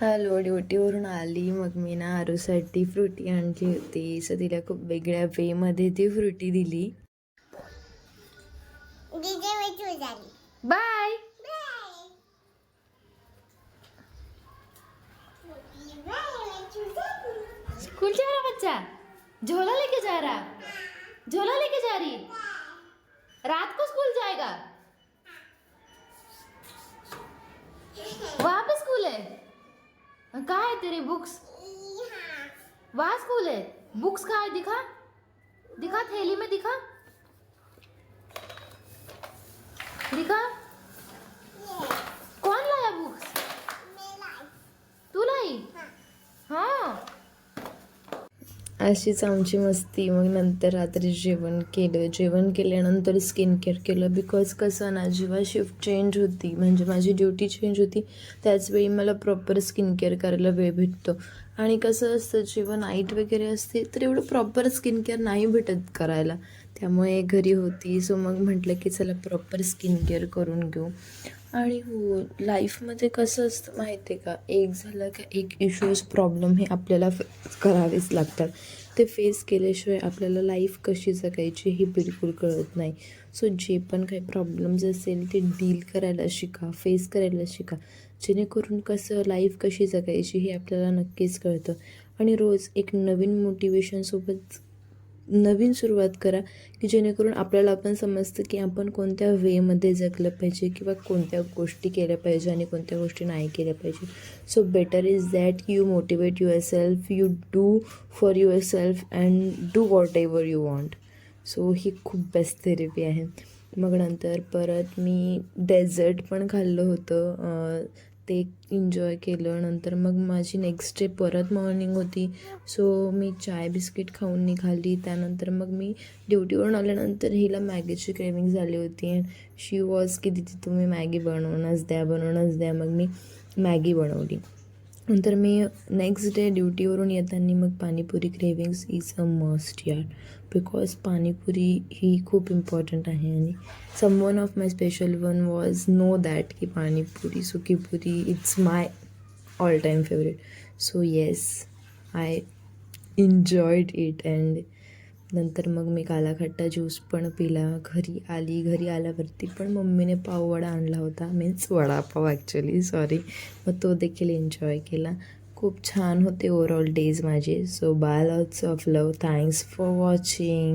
Hello, ड्युटीवरून आली. मग मी ना आरूसाठी फ्रुटी आणली होती. सो तिला खूप वेगळ्या वेमध्ये ती फ्रुटी दिली. बाय. स्कूल जा रहा बच्चा, झोला लेके जा रहा, झोला लेके जा रही, रात को स्कूल जाएगा, वहाँ पे स्कूल है, कहाँ है तेरी बुक्स, वहाँ स्कूल है, बुक्स कहाँ है, दिखा दिखा, थैली में दिखा दिखा, कौन लाया बुक्स, तू लाई, हाँ. अशीच आमची मस्ती. मग नंतर रात्री जेवण केलं. जेवण केल्यानंतर स्किन केअर केलं. बिकॉज कसं ना, जेव्हा शिफ्ट चेंज होती, म्हणजे माझी ड्युटी चेंज होती, त्याचवेळी मला प्रॉपर स्किन केअर करायला वेळ भेटतो. आणि कसं असतं, जेव्हा नाईट वगैरे असते तर एवढं प्रॉपर स्किन केअर नाही भेटत करायला. त्यामुळे घरी होती, सो मग म्हटलं की चला प्रॉपर स्किन केअर करून घेऊ. आणि हो, लाईफमध्ये कसं असतं माहिती आहे का, एक झालं का एक इश्यूज प्रॉब्लेम हे आपल्याला करावेच लागतात. ते फेस केल्याशिवाय आपल्याला लाईफ कशी जगायची हे बिलकुल कळत नाही. सो जे पण काही प्रॉब्लेम्स असेल ते डील करायला शिका, फेस करायला शिका, जेणेकरून कसं लाईफ कशी जगायची हे आपल्याला नक्कीच कळतं. आणि रोज एक नवीन मोटिवेशनसोबत नवीन सुरुवात करा, की जेणेकरून आपल्याला पण समजतं की आपण कोणत्या वेमध्ये जगलं पाहिजे किंवा कोणत्या गोष्टी केल्या पाहिजे आणि कोणत्या गोष्टी नाही केल्या पाहिजे. So better is that you motivate yourself, you do for yourself and do whatever you want. So ही खूप बेस्ट थेरपी आहे. मग नंतर परत मी डेझर्ट पण खाल्लं होतं, ते एन्जॉय केलं. नंतर मग माझी नेक्स्ट डे परत मॉर्निंग होती, सो मी चाय बिस्किट खाऊन निघाली. त्यानंतर मग मी ड्युटीवरून आल्यानंतर हिला मॅगीची क्रेविंग झाली होती अँड शी वॉज की दीदी तुम्ही मॅगी बनवूनच द्या. मग मी मॅगी बनवली. नंतर मी नेक्स्ट डे ड्युटीवरून येताना मग panipuri cravings is a must यार, बिकॉज पाणीपुरी ही खूप इम्पॉर्टंट आहे. आणि someone of my special one was know that की panipuri sukipuri it's my all time favourite. So yes, I enjoyed it. And नंतर मग मी काला खट्टा ज्यूस पण पिला. घरी आल्यावरती पण मम्मीने पाववडा आणला होता, मीन्स वडापाव ॲक्च्युली, सॉरी. मग तो देखील एन्जॉय केला. खूप छान होते ओवरऑल डेज माझे. So bye lots of love. Thanks for watching.